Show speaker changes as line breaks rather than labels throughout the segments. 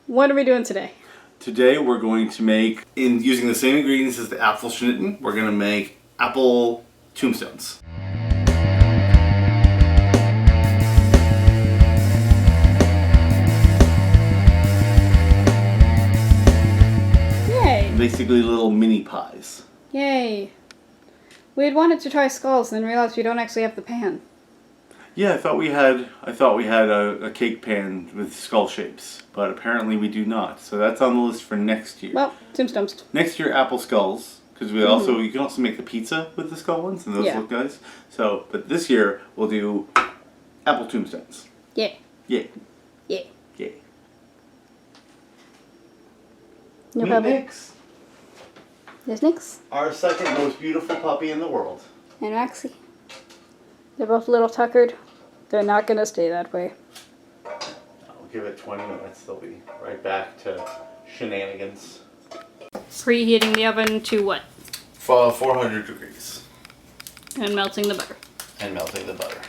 What are we doing today?
Today we're going to make, using the same ingredients as the Apfelschnitten, we're going to make apple tombstones.
Yay!
Basically little mini pies.
Yay! We had wanted to try skulls, then realized we don't actually have the pan.
Yeah, I thought we had a cake pan with skull shapes, but apparently we do not. So that's on the list for next year.
Well, tombstones.
Next year, apple skulls, because you can also make the pizza with the skull ones, and those look nice. So, but this year we'll do apple tombstones.
Yeah.
Yeah.
Yeah.
Yeah.
No puppy.
Nix.
There's Nix.
Our second most beautiful puppy in the world.
And Roxy. They're both a little tuckered. They're not going to stay that way.
I'll give it 20 minutes. They'll be right back to shenanigans.
Preheating the oven to what?
400 degrees.
And melting the butter.
And melting the butter.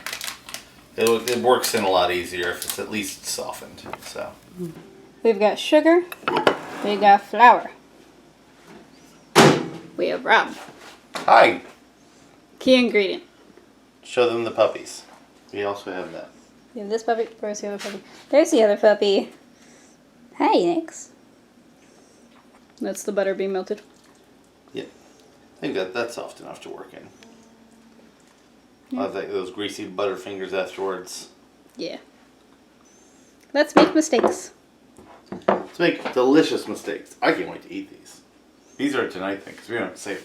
It works in a lot easier if it's at least softened. So.
We've got sugar. We've got flour. We have Rob.
Hi.
Key ingredient.
Show them the puppies. We also have that.
We have this puppy. Where's the other puppy? There's the other puppy. Hi, Nix. That's the butter being melted.
Yeah. I think that's soft enough to work in.
Yeah.
I think those greasy butter fingers afterwards.
Yeah. Let's make mistakes.
Let's make delicious mistakes. I can't wait to eat these. These are a tonight thing because we don't have to save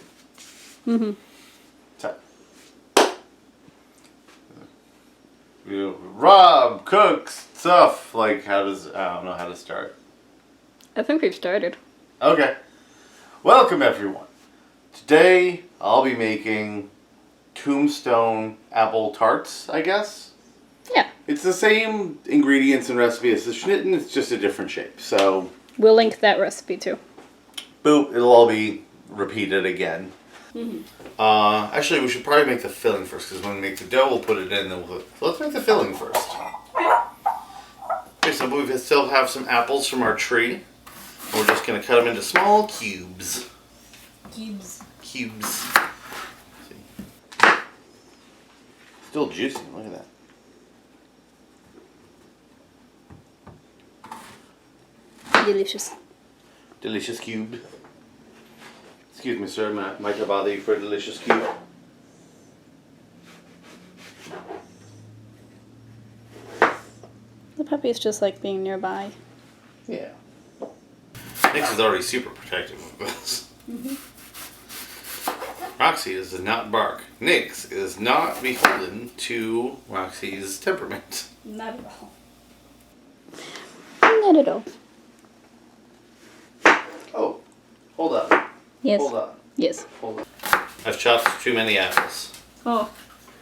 them.
Mm-hmm.
So. Rob cooks stuff. Like, I don't know how to start.
I think we've started.
Okay. Welcome, everyone. Today, I'll be making tombstone apple tarts, I guess.
Yeah.
It's the same ingredients and recipe as the schnitten, it's just a different shape. So,
We'll link that recipe too.
boop, it'll all be repeated again.
Mm-hmm.
Actually, we should probably make the filling first, because when we make the dough, we'll put it in. Then so let's make the filling first. Okay, so we still have some apples from our tree. We're just going to cut them into small cubes.
Cubes.
Cubes. Still juicy, look at that.
Delicious.
Delicious cube. Excuse me, sir, might I bother you for a delicious cube?
The puppy's just like being nearby.
Yeah. Nix is already super protective of this.
Mm-hmm.
Roxy does not bark. Nix is not beholden to Roxy's temperament.
Not at all. Not at all.
Oh, hold on.
Yes.
Hold on.
Yes.
Hold on. I've chopped too many apples.
Oh.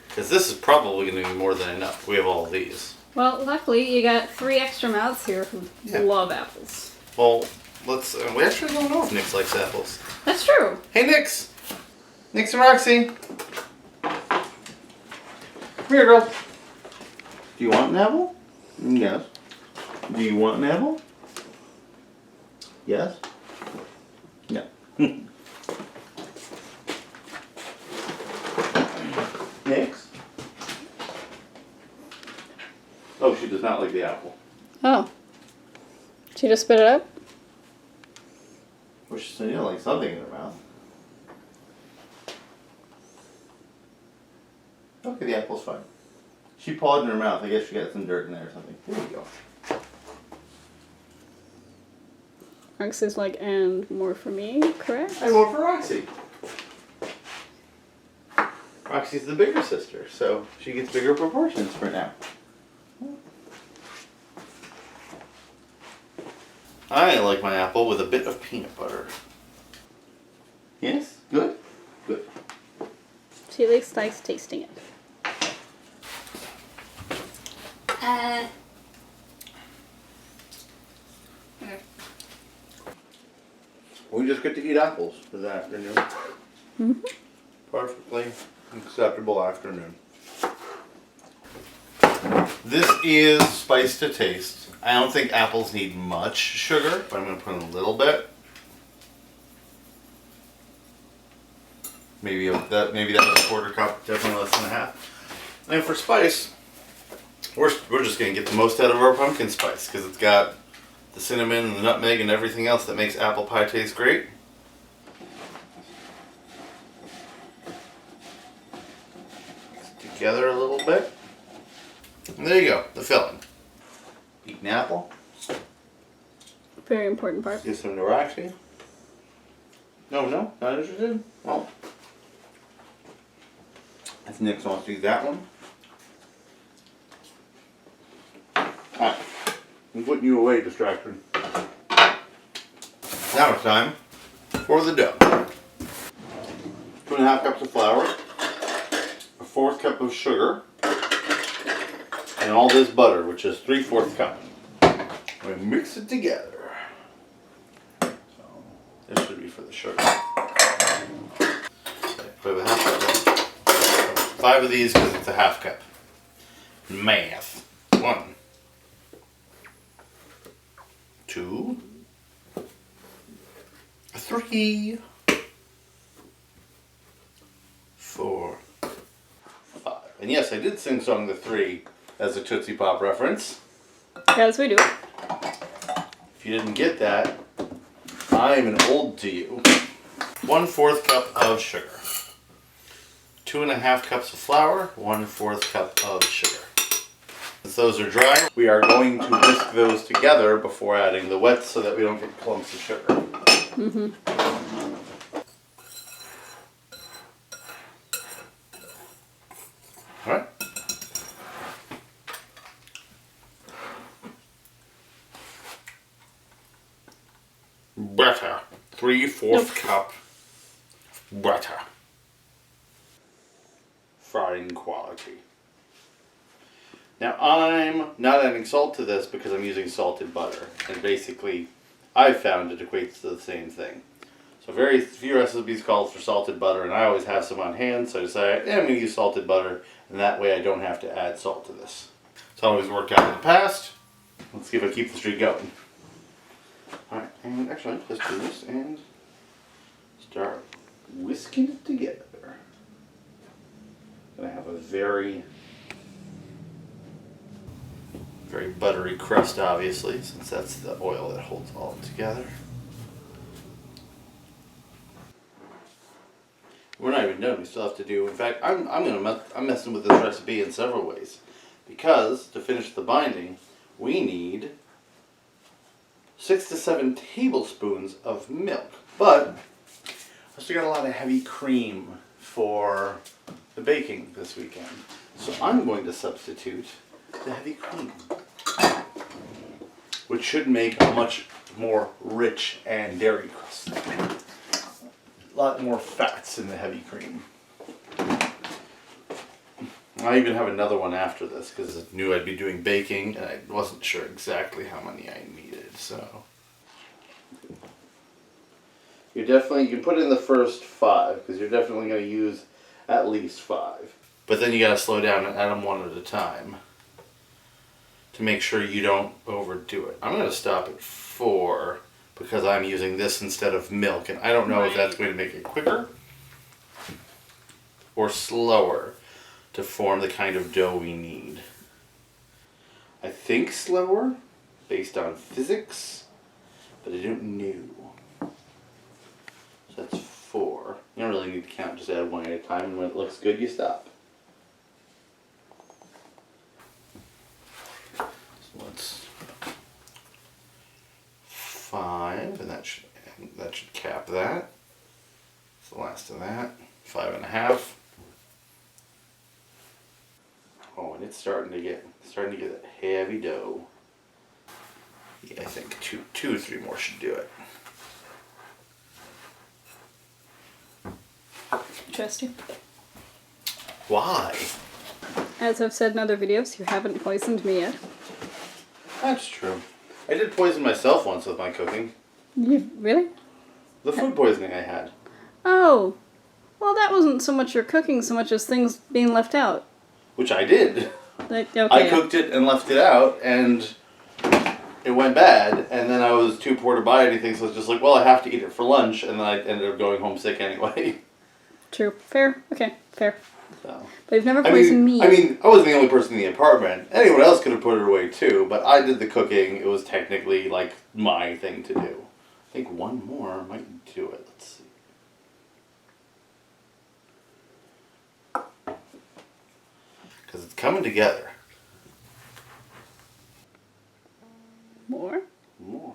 Because this is probably going to be more than enough. We have all of these.
Well, luckily you got 3 extra mouths here who love apples.
Well, let's. We actually don't know if Nix likes apples.
That's true.
Hey, Nix! Nix and Roxy! Come here, girl. Do you want an apple? Yes. Do you want an apple? Yes. No. Nix? Oh, she does not like the apple.
Oh. She just spit it up?
Well, she said, like something in her mouth. Okay, the apple's fine. She pawed in her mouth. I guess she got some dirt in there or something. There you go.
Roxy's like, and more for me, correct?
And more for Roxy. Roxy's the bigger sister, so she gets bigger proportions for now. I like my apple with a bit of peanut butter. Yes? Good? Good.
She at least likes tasting it. Okay.
We just get to eat apples this afternoon.
Mm-hmm.
Perfectly acceptable afternoon. This is spice to taste. I don't think apples need much sugar, but I'm going to put in a little bit. Maybe that was a quarter cup, definitely less than a half. And for spice, we're just going to get the most out of our pumpkin spice because it's got the cinnamon and the nutmeg and everything else that makes apple pie taste great. Mix it together a little bit. And there you go, the filling. Eat an apple.
Very important part.
Get some Naraxi. No, not interested? Well, if Nick wants to do that one. Alright, I'm putting you away, distraction. Now it's time for the dough. 2.5 cups of flour, a 1/4 cup of sugar, and all this butter, which is 3/4 cup. We mix it together. So this should be for the sugar. Put a 1/2 cup. 5 of these because it's a 1/2 cup. Math. 1, 2, 3, 4, 5. And yes, I did sing song the 3 as a Tootsie Pop reference.
Yes, we do.
If you didn't get that, I'm an old to you. 1/4 cup of sugar. 2.5 cups of flour, 1/4 cup of sugar. Since those are dry, we are going to whisk those together before adding the wet so that we don't get clumps of sugar.
Mm-hmm.
Alright. Butter. 3/4 cup butter. Frying quality. Now I'm not adding salt to this because I'm using salted butter. And basically, I've found it equates to the same thing. So very few recipes call for salted butter, and I always have some on hand, so I decided I'm going to use salted butter, and that way I don't have to add salt to this. It's always worked out in the past. Let's see if I keep the streak going. Alright, and actually, let's do this and start whisking it together. Gonna have a very buttery crust, obviously, since that's the oil that holds all of it together. We're not even done. We still have to do. In fact, I'm messing with this recipe in several ways, because to finish the binding, we need 6 to 7 tablespoons of milk. But I still got a lot of heavy cream for the baking this weekend, so I'm going to substitute the heavy cream, which should make a much more rich and dairy crust. A lot more fats in the heavy cream. I even have another one after this because I knew I'd be doing baking and I wasn't sure exactly how many I needed. So you can put in the first 5 because you're definitely going to use at least 5. But then you got to slow down and add them one at a time to make sure you don't overdo it. I'm going to stop at 4 because I'm using this instead of milk, and I don't know if that's going to make it quicker or slower to form the kind of dough we need. I think slower based on physics, but I don't know. So that's 4. You don't really need to count, just add one at a time, and when it looks good, you stop. So let's 5, and that should cap that. That's the last of that. 5.5. Oh, and it's starting to get that heavy dough. Yeah, I think two or 3 more should do it.
Trust you.
Why?
As I've said in other videos, you haven't poisoned me yet.
That's true. I did poison myself once with my cooking.
You really?
The food poisoning I had.
Oh. Well, that wasn't so much your cooking, so much as things being left out.
Which I did.
Like, okay.
I cooked it and left it out, and it went bad, and then I was too poor to buy anything, so I was just like, well, I have to eat it for lunch, and then I ended up going home sick anyway.
True. Fair. Okay. Fair.
So.
But you've never poisoned me.
I wasn't the only person in the apartment. Anyone else could have put it away too, but I did the cooking. It was technically like my thing to do. I think one more might do it. Let's see. Because it's coming together.
More?
More.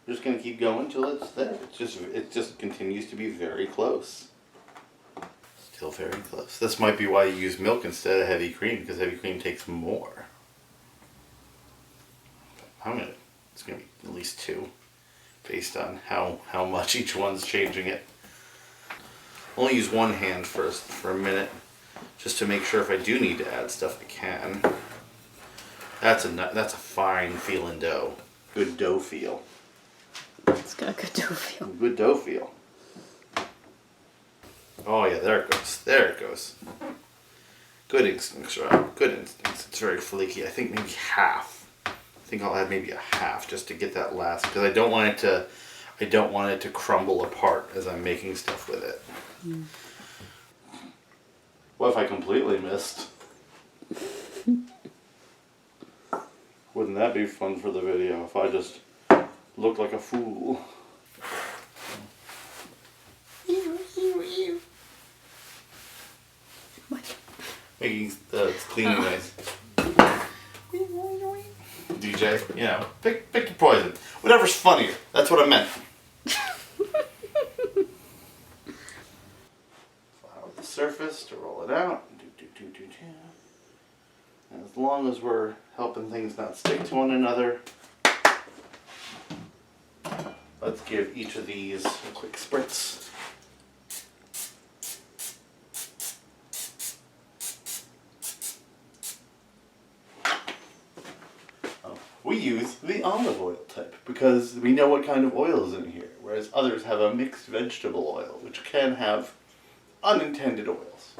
I'm just going to keep going till it's there. It just continues to be very close. Still very close. This might be why you use milk instead of heavy cream, because heavy cream takes more. It's going to be at least 2, based on how much each one's changing it. Only use one hand first for a minute, just to make sure if I do need to add stuff, I can. That's a fine feeling dough. Good dough feel.
It's got a good dough feel.
Good dough feel. Oh yeah, there it goes. There it goes. Good instincts, Rob. Good instincts. It's very flaky. I think maybe half. I think I'll add maybe a half just to get that last, because I don't want it to crumble apart as I'm making stuff with it. Mm. What if I completely missed? Wouldn't that be fun for the video if I just looked like a fool?
What?
Making the cleaning noise. DJ, you know, pick your poison. Whatever's funnier. That's what I meant. Flour the surface to roll it out. And as long as we're helping things not stick to one another, let's give each of these a quick spritz. We use the olive oil type because we know what kind of oil is in here, whereas others have a mixed vegetable oil, which can have unintended oils.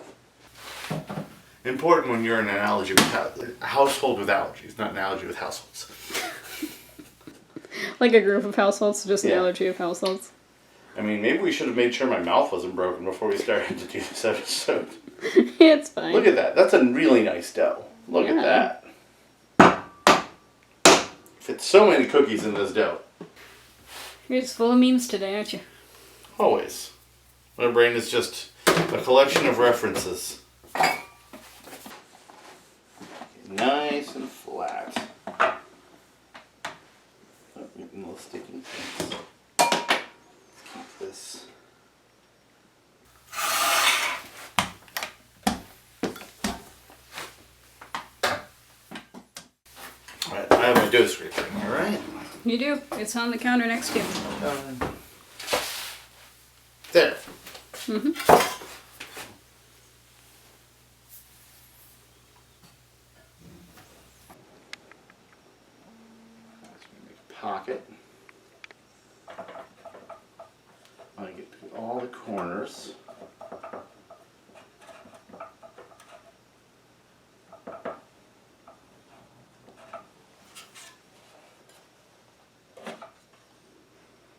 Important when you're in a household with allergies, not an allergy with households.
Like a group of households, just an allergy of households.
I mean, maybe we should have made sure my mouth wasn't broken before we started to do this episode.
It's fine.
Look at that. That's a really nice dough. Look at that. Fits so many cookies in this dough.
You're just full of memes today, aren't you?
Always. My brain is just a collection of references. Nice and flat. Oh, getting a little sticky. Let's keep this. Alright, I have my dough scraper in here, right?
You do. It's on the counter next to you.
There.
Mm-hmm.
Pocket. I get to all the corners.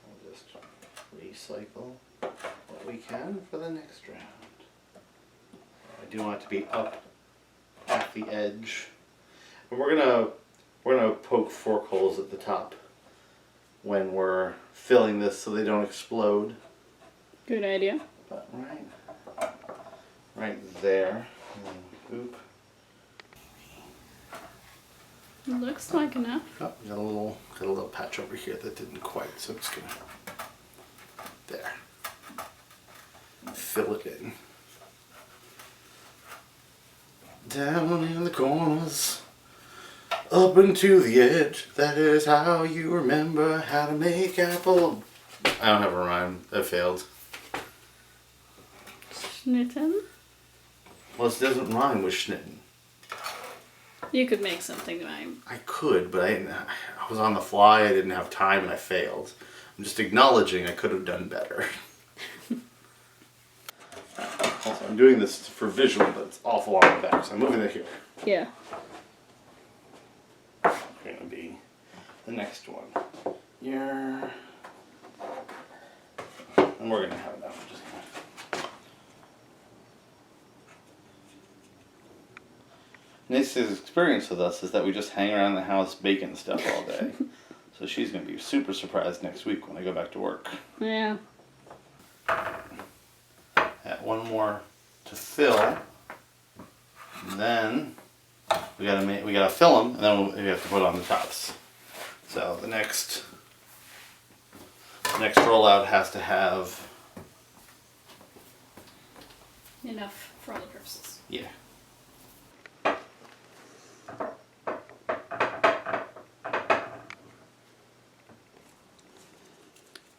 We'll just recycle what we can for the next round. I do want it to be up at the edge. And we're gonna poke fork holes at the top when we're filling this so they don't explode.
Good idea.
But right there. And then, oop.
Looks like enough.
Oh, got a little patch over here that didn't quite, so I'm just gonna there. Fill it in. Down in the corners. Up and to the edge, that is how you remember how to make apple. I don't have a rhyme, that failed.
Schnitten?
Well, this doesn't rhyme with schnitten.
You could make something rhyme.
I could, but I was on the fly, I didn't have time, and I failed. I'm just acknowledging I could have done better. Also, I'm doing this for visual, but it's awful on the back, so I'm moving it here.
Yeah.
We're going to be the next one. And we're gonna have enough. Just Nice's experience with us is that we just hang around the house baking stuff all day. So she's gonna be super surprised next week when I go back to work.
Yeah.
Add one more to fill. And then we gotta fill them, and then we have to put on the tops. So the next rollout has to have
Enough for all the purposes.
yeah.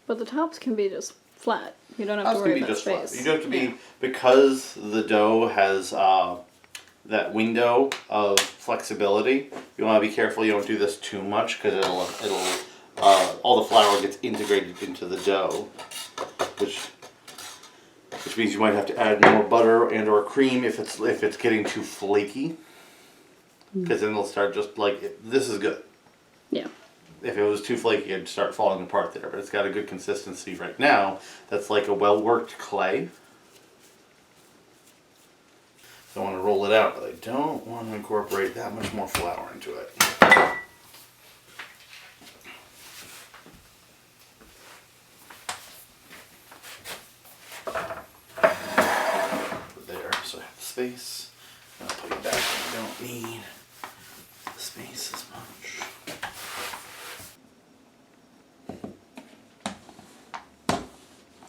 But the tops can be just flat. You don't have
Tops
to
can
worry
be
about
just
space.
flat. You don't have to be because the dough has that window of flexibility. You want to be careful you don't do this too much because it'll all the flour gets integrated into the dough, which means you might have to add more butter and or cream if it's getting too flaky. Because then it'll start just like this is good.
Yeah.
If it was too flaky, it'd start falling apart there. But it's got a good consistency right now. That's like a well-worked clay. I want to roll it out, but I don't want to incorporate that much more flour into it. There, so I have space. I'll put it back when I don't need the space as much.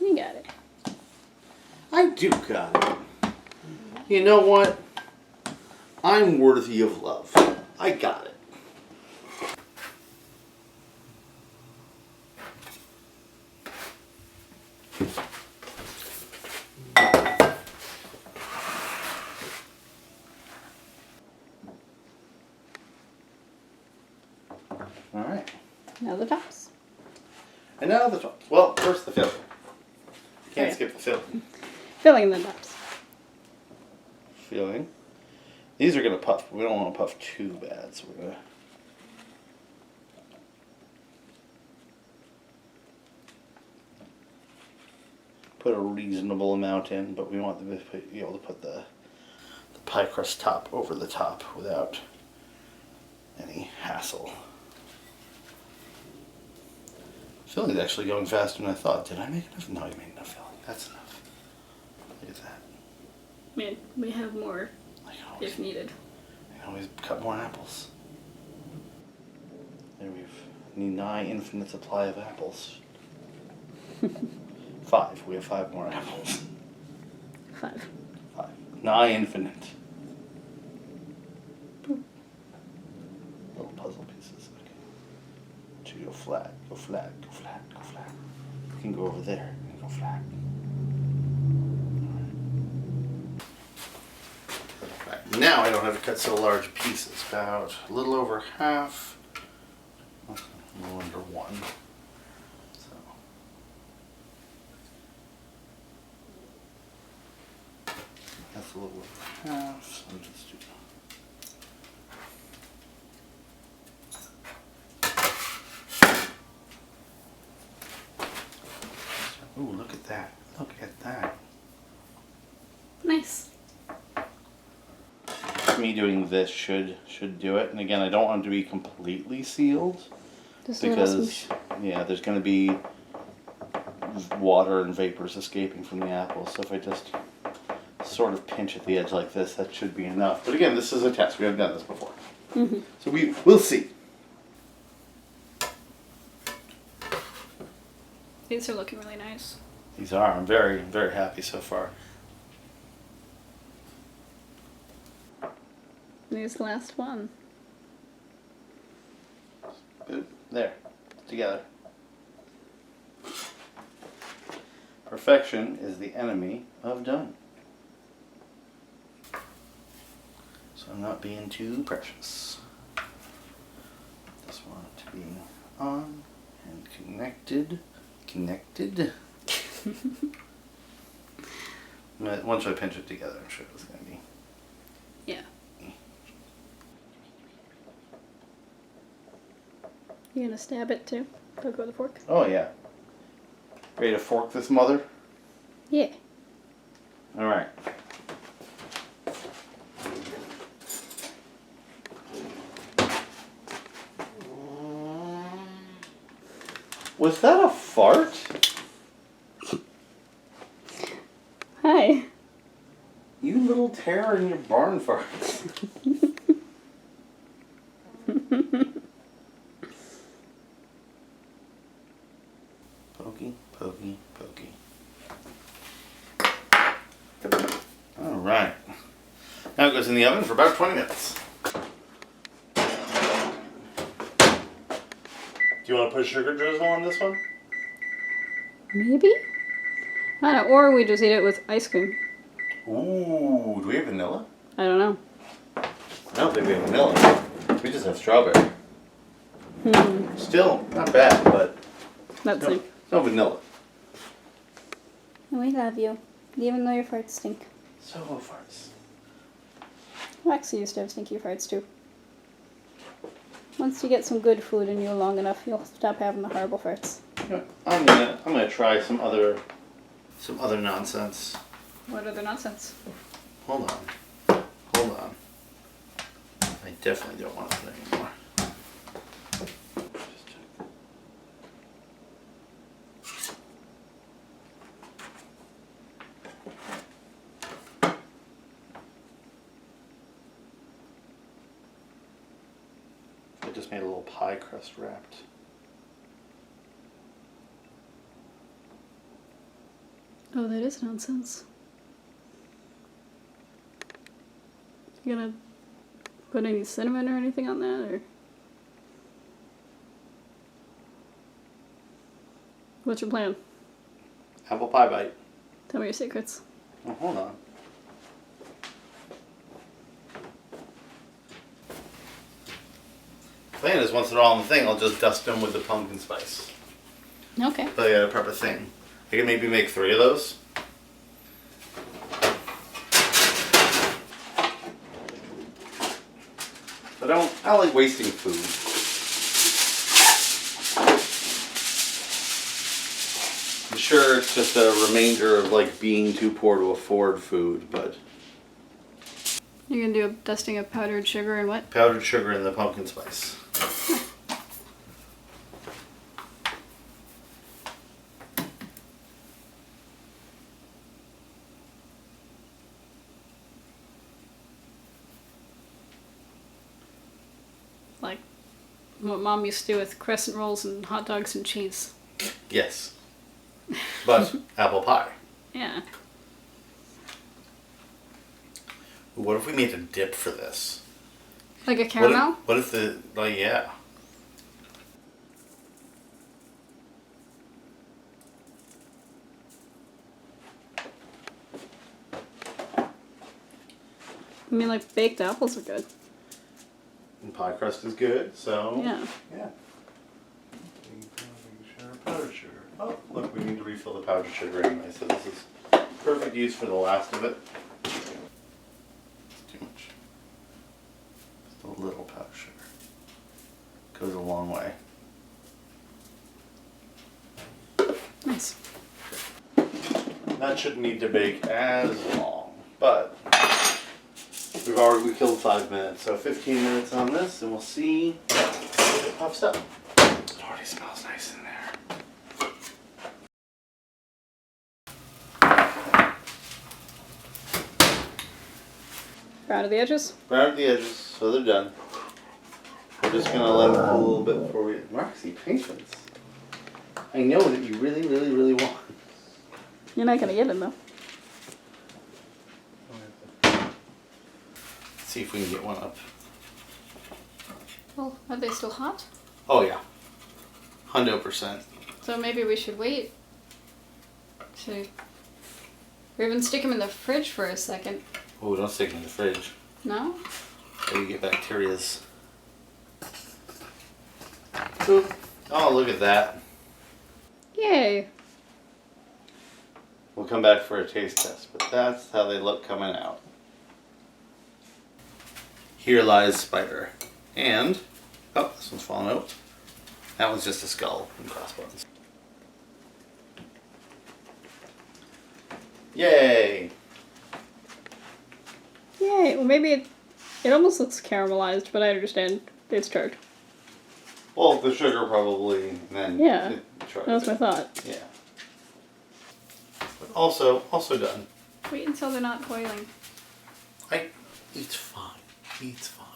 You got it.
I do got it. You know what? I'm worthy of love. I got it. All right.
Now the tops.
And now the tops. Well, first the filling. Can't
Okay.
skip the filling.
Filling the tops.
Filling. These are going to puff, but we don't want to puff too bad, so we're going to... put a reasonable amount in, but we want to be able to put the pie crust top over the top without any hassle. Filling is actually going faster than I thought. Did I make enough? No, I made enough filling. That's enough. Look at that.
I mean, we have more
I can always,
if needed.
I can always cut more apples. There we've nigh infinite supply of apples. 5. We have 5 more apples.
5.
5. Nigh infinite. Boop. Little puzzle pieces. Okay. So you go flat, go flat, go flat, go flat. You can go over there and go flat. Right. Now I don't have to cut so large pieces. About a little over half. A little under 1. So. That's a little over half. So I'll just do. Ooh, look at that. Look at that.
Nice.
Me doing this should do it. And again, I don't want it to be completely sealed.
Just a little
Because,
swoosh.
yeah, there's going to be water and vapors escaping from the apple. So if I just sort of pinch at the edge like this, that should be enough. But again, this is a test. We haven't done this before.
Mm-hmm.
So we'll see.
These are looking really nice.
These are. I'm very, very happy so far.
Here's the last one.
Good. There. Together. Perfection is the enemy of done. So I'm not being too precious. Just want it to be on and connected. Connected. Once I pinch it together, I'm sure it's going to be.
Yeah. You gonna stab it too? Don't go with the fork.
Oh yeah. Ready to fork this mother?
Yeah.
All right. Was that a fart?
Hi.
You little terror in your barn farts. Pokey, pokey, pokey. All right. Now it goes in the oven for about 20 minutes. Do you want to put sugar drizzle on this one?
Maybe? I don't know. Or we just eat it with ice cream.
Ooh, do we have vanilla?
I don't know.
I don't think we have vanilla. We just have strawberry. Still not bad, but
That's it.
no vanilla.
We love you. Even though your farts stink.
So farts.
Lexi used to have stinky farts too. Once you get some good food in you long enough, you'll stop having the horrible farts.
Yeah, I'm gonna try some other nonsense.
What other nonsense?
Hold on. I definitely don't want it anymore. Just check. I just made a little pie crust wrapped.
Oh, that is nonsense. You gonna put any cinnamon or anything on that, or what's your plan?
Apple pie bite.
Tell me your secrets.
Oh, hold on. Plan is once they're all in the thing, I'll just dust them with the pumpkin spice.
Okay.
But I gotta prep a thing. I can maybe make 3 of those. I don't like wasting food. I'm sure it's just a remainder of like being too poor to afford food, but
You're gonna do a dusting of powdered sugar and what?
powdered sugar and the pumpkin spice.
Like what Mom used to do with crescent rolls and hot dogs and cheese.
Yes. But apple pie.
Yeah.
What if we made a dip for this?
Like a caramel?
What if the, like, yeah.
I mean, like baked apples are good.
And pie crust is good, so.
Yeah.
Yeah. Powdered sugar. Oh, look, we need to refill the powdered sugar anyway, so this is perfect use for the last of it. It's too much. Just a little powdered sugar. Goes a long way.
Nice.
That shouldn't need to bake as long, but we killed 5 minutes, so 15 minutes on this, and we'll see if it puffs up. It already smells nice in there.
Brown of the edges?
Brown at the edges, so they're done. We're just gonna let them cool a little bit before we. Roxy, patience. I know that you really, really, really want.
You're not gonna get it though.
Let's see if we can get one up.
Well, are they still hot?
Oh yeah, 100%.
So maybe we should wait to, or even stick them in the fridge for a second.
Oh, don't stick them in the fridge.
No?
Or you get bacterias. Oop. Oh, look at that.
Yay!
We'll come back for a taste test, but that's how they look coming out. Here lies spider. And, oh, this one's falling out. That one's just a skull and crossbones. Yay!
Yay! Well, maybe it almost looks caramelized, but I understand it's charred.
Well, the sugar probably, and then
Yeah,
it charred
that was
it.
my thought.
Yeah. But also done.
Wait until they're not boiling.
It's fine. It's fine.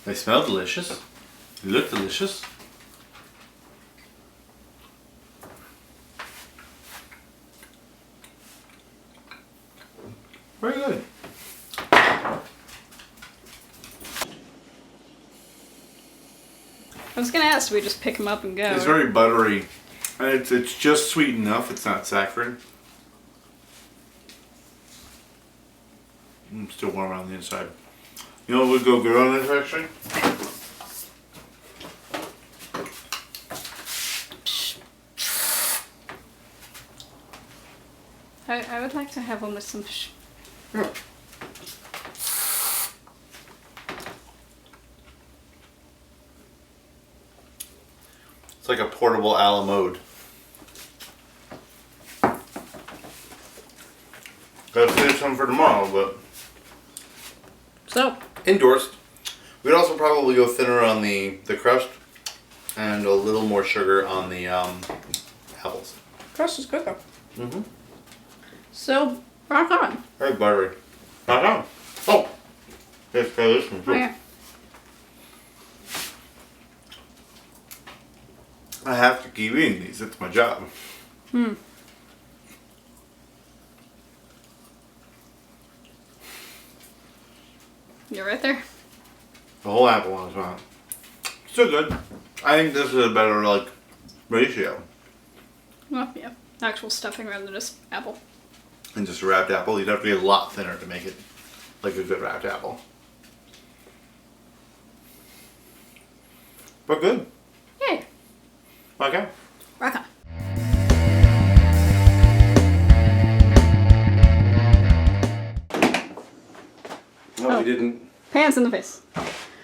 They smell delicious. They look delicious. Very good.
I was gonna ask, do we just pick them up and go?
It's very buttery. And it's just sweet enough. It's not saccharine. Still warm around the inside. You know what would go good on this actually?
I would like to have one with some.
It's like a portable a la mode.
Gotta save some for tomorrow, but
So,
Endorsed. We'd also probably go thinner on the crust and a little more sugar on the apples.
crust is cooker.
Mm-hmm.
So, rock on.
Very buttery. Not on. Oh! Let's try this one too.
Okay.
I have to keep eating these. It's my job.
You're right there.
The whole apple one is not. Still good. I think this is a better ratio
Well, yeah. Actual stuffing rather than just apple.
than just a wrapped apple. You'd have to be a lot thinner to make it like a good wrapped apple. But good.
Yay.
Okay.
Rock on.
No, we didn't.
Pants in the face.